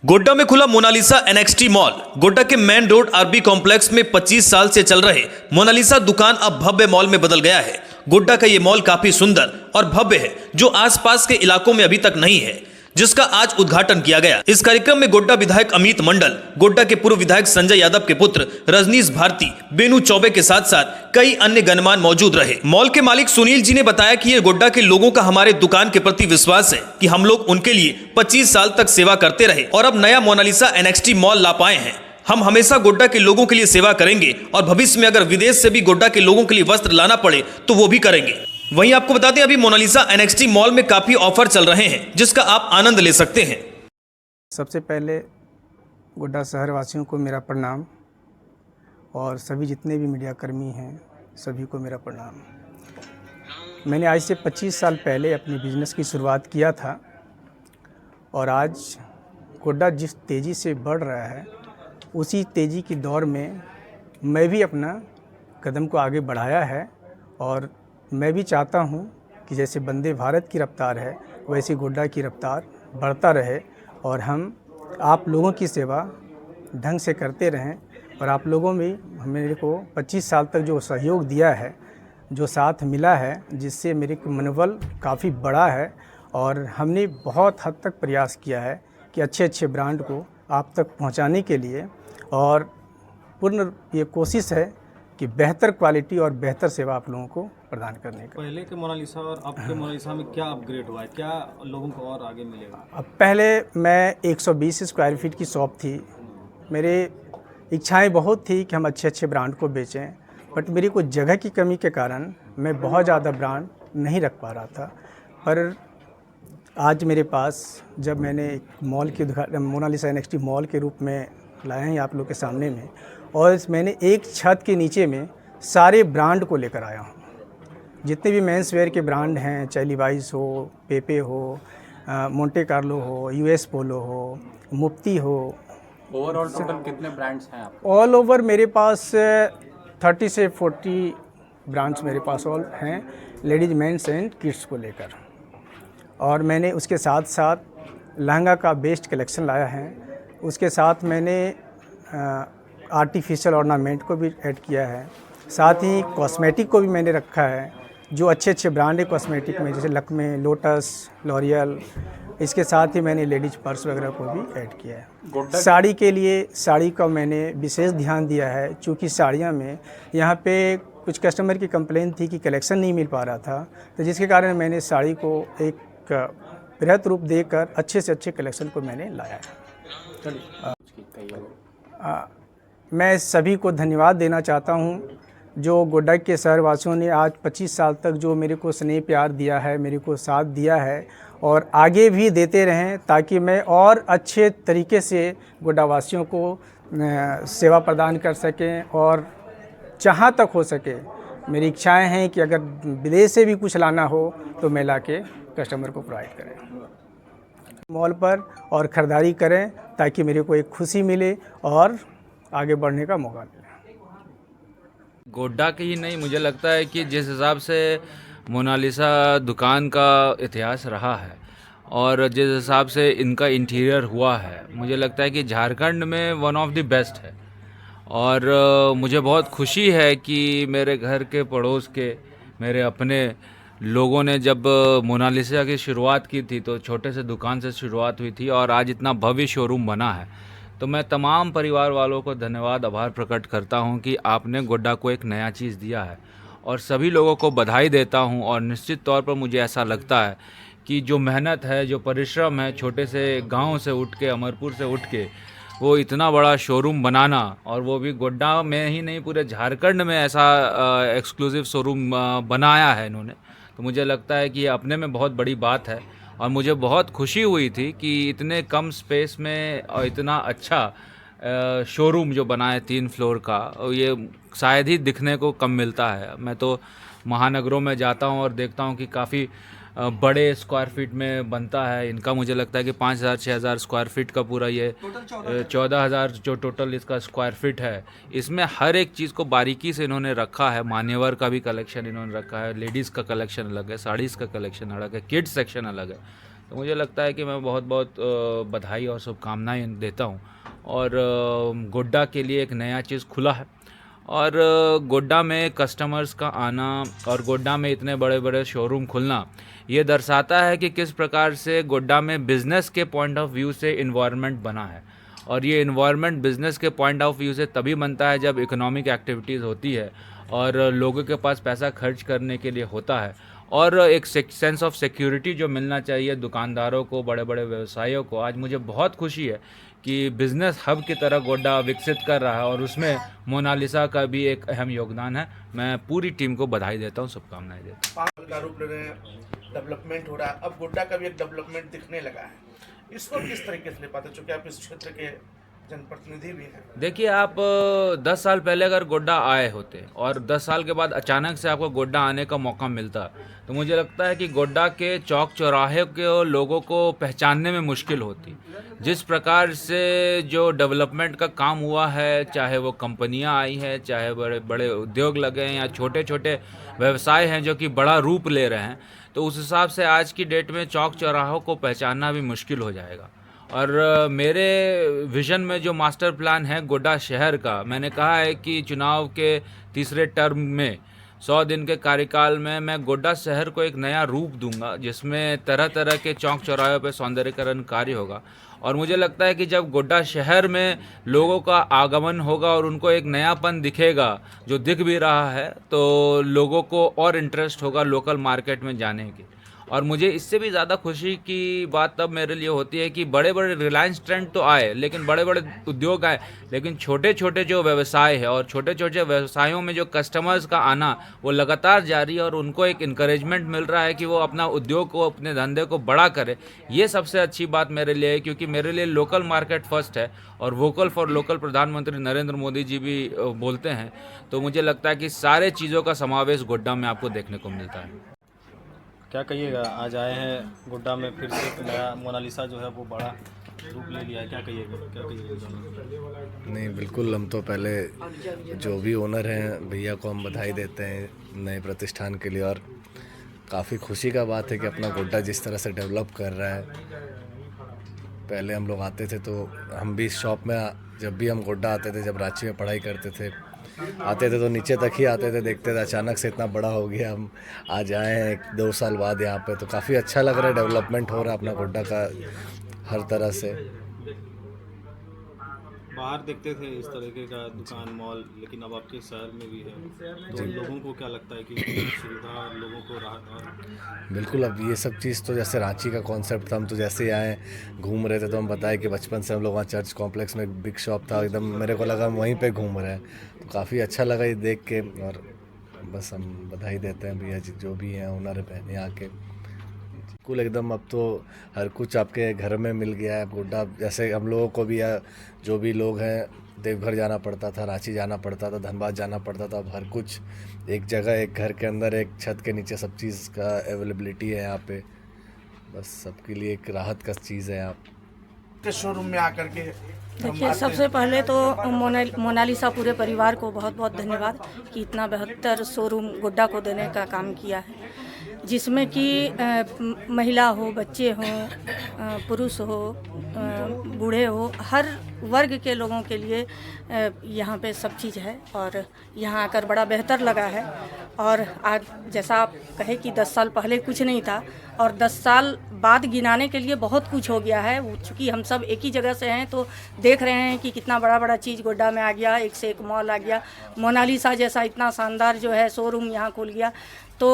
गोड्डा में खुला Mona Lisa NXT mall. Godda के मेन रोड आरबी कॉम्प्लेक्स में 25 साल से चल रहे मोनालिसा दुकान अब भव्य मॉल में बदल गया है। गोड्डा का ये मॉल काफी सुंदर और भव्य है, जो आसपास के इलाकों में अभी तक नहीं है, जिसका आज उद्घाटन किया गया। इस कार्यक्रम में गोड्डा विधायक अमित मंडल, गोड्डा के पूर्व विधायक संजय यादव के पुत्र रजनीश भारती, बेनू चौबे के साथ साथ कई अन्य गणमान्य मौजूद रहे। मॉल के मालिक सुनील जी ने बताया कि ये गोड्डा के लोगों का हमारे दुकान के प्रति विश्वास है कि हम लोग उनके लिए 25 साल तक सेवा करते रहे और अब नया मोनालिसा एनएक्सटी मॉल ला पाए हैं। हम हमेशा गोड्डा के लोगों के लिए सेवा करेंगे और भविष्य में अगर विदेश से भी गोड्डा के लोगों के लिए वस्त्र लाना पड़े तो वो भी करेंगे। वहीं आपको बता दें, अभी मोनालिसा एनएक्सटी मॉल में काफी ऑफर चल रहे हैं, जिसका आप आनंद ले सकते हैं। सबसे पहले गोड्डा शहर वासियों को मेरा प्रणाम और सभी जितने भी मीडिया कर्मी हैं सभी को मेरा प्रणाम। मैंने आज से 25 साल पहले अपने बिजनेस की शुरुआत किया था और आज गोड्डा जिस तेज़ी से बढ़ रहा है उसी तेज़ी की दौर में मैं भी अपना कदम को आगे बढ़ाया है और मैं भी चाहता हूं कि जैसे वंदे भारत की रफ्तार है वैसे गोड्डा की रफ्तार बढ़ता रहे और हम आप लोगों की सेवा ढंग से करते रहें। और आप लोगों में मेरे को 25 साल तक जो सहयोग दिया है, जो साथ मिला है, जिससे मेरे मनोबल काफ़ी बड़ा है और हमने बहुत हद तक प्रयास किया है कि अच्छे अच्छे ब्रांड को आप तक पहुंचाने के लिए, और पूर्ण ये कोशिश है कि बेहतर क्वालिटी और बेहतर सेवा आप लोगों को प्रदान करने का। पहले के मोनालिसा और अब के मोनालिसा में क्या अपग्रेड हुआ है, क्या लोगों को और आगे मिलेगा? अब पहले मैं 120 स्क्वायर फीट की शॉप थी। मेरे इच्छाएं बहुत थी कि हम अच्छे अच्छे ब्रांड को बेचें, बट मेरी कुछ जगह की कमी के कारण मैं बहुत ज़्यादा ब्रांड नहीं रख पा रहा था। पर आज मेरे पास जब मैंने एक मॉल की मोनालिसा एनएक्सटी मॉल के रूप में लाए हैं आप लोग के सामने में, और मैंने एक छत के नीचे में सारे ब्रांड को लेकर आया हूँ। जितने भी मेंस वेयर के ब्रांड हैं, चाहे लिवाइस हो, पेपे हो, मोंटे कार्लो हो, यूएस पोलो हो, मुफ्ती हो। ओवरऑल टोटल कितने ब्रांड्स हैं आप? ऑल ओवर मेरे पास 30 से 40 ब्रांड्स मेरे पास ऑल हैं, लेडीज, मेंस एंड किड्स को लेकर। और मैंने उसके साथ साथ लहंगा का बेस्ट कलेक्शन लाया है। उसके साथ मैंने आर्टिफिशियल ऑर्नामेंट को भी ऐड किया है। साथ ही कॉस्मेटिक को भी मैंने रखा है, जो अच्छे अच्छे ब्रांड है कॉस्मेटिक में, जैसे लक्मे, लोटस, लॉरियल। इसके साथ ही मैंने लेडीज पर्स वगैरह को भी ऐड किया है। साड़ी के लिए साड़ी का मैंने विशेष ध्यान दिया है, चूँकि साड़ियाँ में यहाँ पे कुछ कस्टमर की कंप्लेन थी कि कलेक्शन नहीं मिल पा रहा था, तो जिसके कारण मैंने साड़ी को एक बृहद रूप देकर अच्छे से अच्छे कलेक्शन को मैंने लाया है। मैं सभी को धन्यवाद देना चाहता हूँ जो गोड्डा के शहरवासियों ने आज 25 साल तक जो मेरे को स्नेह प्यार दिया है, मेरे को साथ दिया है और आगे भी देते रहें, ताकि मैं और अच्छे तरीके से गोड्डा वासियों को सेवा प्रदान कर सकें। और जहाँ तक हो सके मेरी इच्छाएं हैं कि अगर विदेश से भी कुछ लाना हो तो मैं ला के कस्टमर को प्रोवाइड करें मॉल पर और ख़रीदारी करें, ताकि मेरे को एक खुशी मिले और आगे बढ़ने का मौका मिले। गोड्डा के ही नहीं, मुझे लगता है कि जिस हिसाब से मोनालिसा दुकान का इतिहास रहा है और जिस हिसाब से इनका इंटीरियर हुआ है, मुझे लगता है कि झारखंड में वन ऑफ द बेस्ट है। और मुझे बहुत खुशी है कि मेरे घर के पड़ोस के मेरे अपने लोगों ने जब मोनालिसा की शुरुआत की थी तो छोटे से दुकान से शुरुआत हुई थी और आज इतना भव्य शोरूम बना है। तो मैं तमाम परिवार वालों को धन्यवाद, आभार प्रकट करता हूं कि आपने गोड्डा को एक नया चीज़ दिया है और सभी लोगों को बधाई देता हूं। और निश्चित तौर पर मुझे ऐसा लगता है कि जो मेहनत है, जो परिश्रम है, छोटे से गांव से उठ के, अमरपुर से उठ के वो इतना बड़ा शोरूम बनाना, और वो भी गोड्डा में ही नहीं पूरे झारखंड में ऐसा एक्सक्लूसिव शोरूम बनाया है इन्होंने, तो मुझे लगता है कि ये अपने में बहुत बड़ी बात है। और मुझे बहुत खुशी हुई थी कि इतने कम स्पेस में और इतना अच्छा शोरूम जो बना है 3 फ्लोर का, ये शायद ही दिखने को कम मिलता है। मैं तो महानगरों में जाता हूँ और देखता हूँ कि काफ़ी बड़े स्क्वायर फीट में बनता है। इनका मुझे लगता है कि 5,000-6,000 स्क्वायर फीट का पूरा ये 14,000 जो टोटल इसका स्क्वायर फीट है, इसमें हर एक चीज़ को बारीकी से इन्होंने रखा है। मान्यवर का भी कलेक्शन इन्होंने रखा है, लेडीज़ का कलेक्शन अलग है, साड़ीज़ का कलेक्शन अलग है, किड्स सेक्शन अलग है। तो मुझे लगता है कि मैं बहुत बहुत बधाई और शुभकामनाएं देता हूँ। और गोड्डा के लिए एक नया चीज़ खुला है, और गोड्डा में कस्टमर्स का आना और गोड्डा में इतने बड़े बड़े शोरूम खुलना ये दर्शाता है कि किस प्रकार से गोड्डा में बिज़नेस के पॉइंट ऑफ व्यू से इन्वायरमेंट बना है। और ये इन्वायरमेंट बिज़नेस के पॉइंट ऑफ व्यू से तभी बनता है जब इकोनॉमिक एक्टिविटीज़ होती है और लोगों के पास पैसा खर्च करने के लिए होता है, और एक सेंस ऑफ सिक्योरिटी जो मिलना चाहिए दुकानदारों को, बड़े बड़े व्यवसायियों को। आज मुझे बहुत खुशी है कि बिज़नेस हब की तरह गोड्डा विकसित कर रहा है, और उसमें मोनालिसा का भी एक अहम योगदान है। मैं पूरी टीम को बधाई देता हूँ, शुभकामनाएं देता हूँ। का रूप ले रहे हैं, डेवलपमेंट हो रहा है, अब गोड्डा का भी एक डेवलपमेंट दिखने लगा है। इसको किस तरीके से ले पाते, चूँकि आप इस क्षेत्र के जनप्रतिनिधि भी हैं? देखिए, आप 10 साल पहले अगर गोड्डा आए होते और 10 साल के बाद अचानक से आपको गोड्डा आने का मौका मिलता, तो मुझे लगता है कि गोड्डा के चौक चौराहे के लोगों को पहचानने में मुश्किल होती। जिस प्रकार से जो डेवलपमेंट का काम हुआ है, चाहे वो कंपनियां आई हैं, चाहे बड़े बड़े उद्योग लगे हैं, या छोटे छोटे व्यवसाय हैं जो कि बड़ा रूप ले रहे हैं, तो उस हिसाब से आज की डेट में चौक चौराहों को पहचानना भी मुश्किल हो जाएगा। और मेरे विज़न में जो मास्टर प्लान है गोड्डा शहर का, मैंने कहा है कि चुनाव के तीसरे टर्म में 100 दिन के कार्यकाल में मैं गोड्डा शहर को एक नया रूप दूंगा, जिसमें तरह तरह के चौक चौराहों पर सौंदर्यीकरण कार्य होगा। और मुझे लगता है कि जब गोड्डा शहर में लोगों का आगमन होगा और उनको एक नयापन दिखेगा, जो दिख भी रहा है, तो लोगों को और इंटरेस्ट होगा लोकल मार्केट में जाने की। और मुझे इससे भी ज़्यादा खुशी की बात तब मेरे लिए होती है कि बड़े बड़े रिलायंस ट्रेंड तो आए, लेकिन बड़े बड़े उद्योग आए, लेकिन छोटे छोटे जो व्यवसाय है और छोटे छोटे व्यवसायों में जो कस्टमर्स का आना वो लगातार जारी है, और उनको एक इनकरेजमेंट मिल रहा है कि वो अपना उद्योग को, अपने धंधे को बड़ा करे। ये सबसे अच्छी बात मेरे लिए है, क्योंकि मेरे लिए लोकल मार्केट फर्स्ट है, और वोकल फॉर लोकल प्रधानमंत्री नरेंद्र मोदी जी भी बोलते हैं। तो मुझे लगता है कि सारे चीज़ों का समावेश गोड्डा में आपको देखने को मिलता है। क्या कहिएगा, आज आए हैं गोड्डा में, फिर से एक नया मोनालिसा जो है वो बड़ा रूप ले लिया है, क्या कहिएगा? नहीं, बिल्कुल, हम तो पहले जो भी ओनर हैं भैया को हम बधाई देते हैं नए प्रतिष्ठान के लिए, और काफ़ी खुशी का बात है कि अपना गोड्डा जिस तरह से डेवलप कर रहा है। पहले हम लोग आते थे तो हम भी इस शॉप में, जब भी हम गोड्डा आते थे, जब रांची में पढ़ाई करते थे, आते थे तो नीचे तक ही आते थे, देखते थे। अचानक से इतना बड़ा हो गया, हम आज आए हैं 2 साल बाद यहाँ पे, तो काफ़ी अच्छा लग रहा है, डेवलपमेंट हो रहा है अपना गोड्डा का हर तरह से। बाहर देखते थे इस तरीके का दुकान, मॉल, लेकिन अब आपके शहर में भी है, तो लोगों को क्या लगता है कि सुविधा और लोगों को राहत? और बिल्कुल, अब ये सब चीज़ तो जैसे रांची का कॉन्सेप्ट था, हम तो जैसे ही आए घूम रहे थे, तो हम बताए कि बचपन से हम लोग वहाँ चर्च कॉम्प्लेक्स में एक बिग शॉप था, एकदम मेरे को लगा हम वहीं पे घूम रहे हैं, तो काफ़ी अच्छा लगा ये देख के। और बस हम बधाई देते हैं भैया जी, जो भी हैं ओनर हैं यहाँ के। बिल्कुल एकदम, अब तो हर कुछ आपके घर में मिल गया है गोड्डा। जैसे हम लोगों को भी, या जो भी लोग हैं, देवघर जाना पड़ता था, रांची जाना पड़ता था, धनबाद जाना पड़ता था, अब हर कुछ एक जगह, एक घर के अंदर, एक छत के नीचे सब चीज़ का अवेलेबिलिटी है यहाँ पे। बस सबके लिए एक राहत का चीज़ है आप के शोरूम में आकर के। देखिए, सबसे पहले तो मोनालिसा पूरे परिवार को बहुत बहुत धन्यवाद कि इतना बेहतर शोरूम गोड्डा को देने का काम किया है, जिसमें कि महिला हो, बच्चे हों, पुरुष हो, बूढ़े हो, हर वर्ग के लोगों के लिए यहाँ पे सब चीज़ है, और यहाँ आकर बड़ा बेहतर लगा है। और आज जैसा आप कहे कि 10 साल पहले कुछ नहीं था, और 10 साल बाद गिनाने के लिए बहुत कुछ हो गया है। चूँकि हम सब एक ही जगह से हैं, तो देख रहे हैं कि कितना बड़ा बड़ा चीज़ गोड्डा में आ गया, एक से एक मॉल आ गया, मोनालिसा जैसा इतना शानदार जो है शोरूम यहाँ खुल गया। तो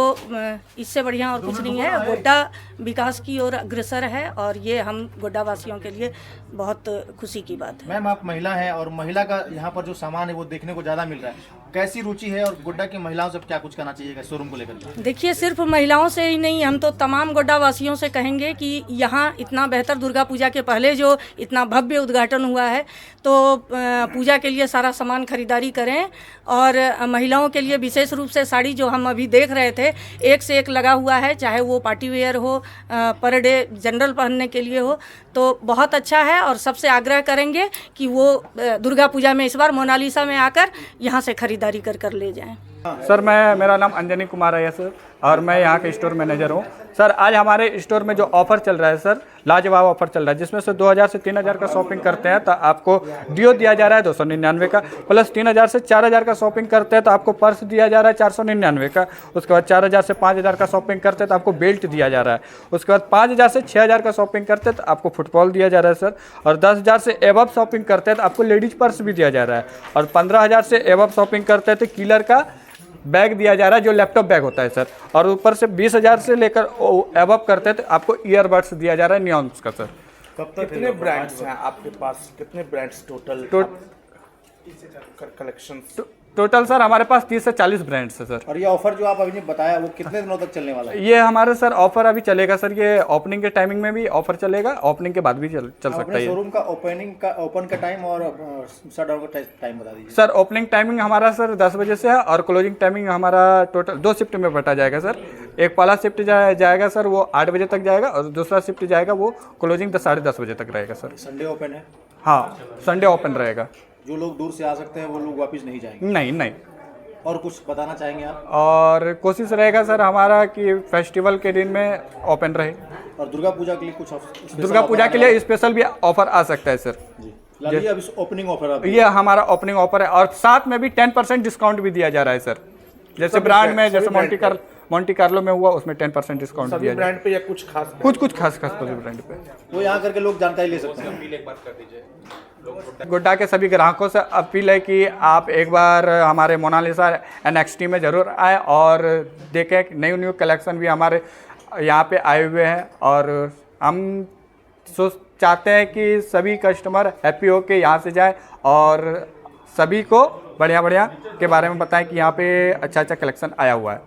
इससे बढ़िया और कुछ नहीं है। गोड्डा विकास की ओर अग्रसर है, और ये हम गोड्डा वासियों के लिए बहुत खुशी की बात है। मैम, आप महिला हैं और महिला का यहाँ पर जो सामान है वो देखने को ज़्यादा मिल रहा है, कैसी रुचि है, और गोड्डा की महिलाओं से क्या कुछ कहना चाहिए शोरूम को लेकर? देखिए, सिर्फ महिलाओं से ही नहीं, हम तो तमाम गोड्डा वासियों से कहेंगे कि यहाँ इतना बेहतर दुर्गा पूजा के पहले जो इतना भव्य उद्घाटन हुआ है, तो पूजा के लिए सारा सामान खरीदारी करें। और महिलाओं के लिए विशेष रूप से साड़ी जो हम अभी देख रहे थे, एक से एक लगा हुआ है, चाहे वो पार्टी वेयर हो, पर डे जनरल पहनने के लिए हो, तो बहुत अच्छा है। और सबसे आग्रह करेंगे कि वो दुर्गा पूजा में इस बार मोनालिसा में आकर यहाँ से खरीदारी कर ले जाएं। सर मेरा नाम अंजनी कुमार है सर, और मैं यहाँ के स्टोर मैनेजर हूँ। सर आज हमारे स्टोर में जो ऑफ़र चल रहा है सर, लाजवाब ऑफ़र चल रहा है, जिसमें से 2000 से 3000 का शॉपिंग करते हैं तो आपको डियो दिया जा रहा है 299 का, प्लस 3000 से 4000 का शॉपिंग करते हैं तो आपको पर्स दिया जा रहा है 499 का। उसके बाद 4000 से 5000 का शॉपिंग करते हैं तो आपको बेल्ट दिया जा रहा है। उसके बाद 5000 से 6000 का शॉपिंग करते हैं तो आपको फुटबॉल दिया जा रहा है सर। और 10000 से एबव शॉपिंग करते हैं तो आपको लेडीज पर्स भी दिया जा रहा है। और 15000 से एबव शॉपिंग करते हैं तो किलर का बैग दिया जा रहा है, जो लैपटॉप बैग होता है सर। और ऊपर से 20000 से लेकर एबव करते हैं तो आपको ईयरबड्स दिया जा रहा है नियॉन्स का सर। कब तक कितने ब्रांड्स हैं आपके पास, कितने brands total collection? Total sir हमारे पास 30 से 40 ब्रांड्स है सर। और ये ऑफर जो आप अभी ने बताया वो कितने दिनों तक चलने वाला है? ये हमारे सर ऑफर अभी चलेगा सर, ये ओपनिंग के टाइमिंग में भी ऑफर चलेगा, ओपनिंग के बाद भी चल सकता अपने है। शोरूम का ओपन का टाइम और शट डाउन का टाइम बता दीजिए। सर ओपनिंग टाइमिंग हमारा सर 10 बजे से है और क्लोजिंग टाइमिंग हमारा टोटल 2 शिफ्ट में बटा जाएगा सर। एक पहला शिफ्ट जाएगा सर वो 8 बजे तक जाएगा, और दूसरा शिफ्ट जाएगा वो क्लोजिंग 10-10:30 बजे तक रहेगा सर। संडे ओपन है? हाँ संडे ओपन रहेगा। जो लोग दूर से आ सकते हैं वो लोग वापस नहीं जाएंगे? नहीं। और कुछ बताना चाहेंगे आप? और कोशिश रहेगा सर हमारा कि फेस्टिवल के दिन में ओपन रहे। और दुर्गा पूजा के लिए कुछ दुर्गा पूजा के लिए स्पेशल भी ऑफर आ सकता है सर। जी अभी ओपनिंग ऑफर ये हमारा ओपनिंग ऑफर है, और साथ में भी 10% डिस्काउंट भी दिया जा रहा है सर। जैसे ब्रांड में, जैसे मोंटी कार्लो में हुआ उसमें 10% डिस्काउंट दिया जा रहा है। ब्रांड पे या कुछ खास? कुछ खास ब्रांड पे वो यहाँ करके लोग जानकारी ले सकते हैं। गुड्डा के सभी ग्राहकों से अपील है कि आप एक बार हमारे मोनालिसा NXT में ज़रूर आए और देखें। न्यू कलेक्शन भी हमारे यहाँ पे आए हुए हैं, और हम चाहते हैं कि सभी कस्टमर हैप्पी हो के यहाँ से जाएं और सभी को बढ़िया के बारे में बताएं कि यहाँ पे अच्छा कलेक्शन आया हुआ है।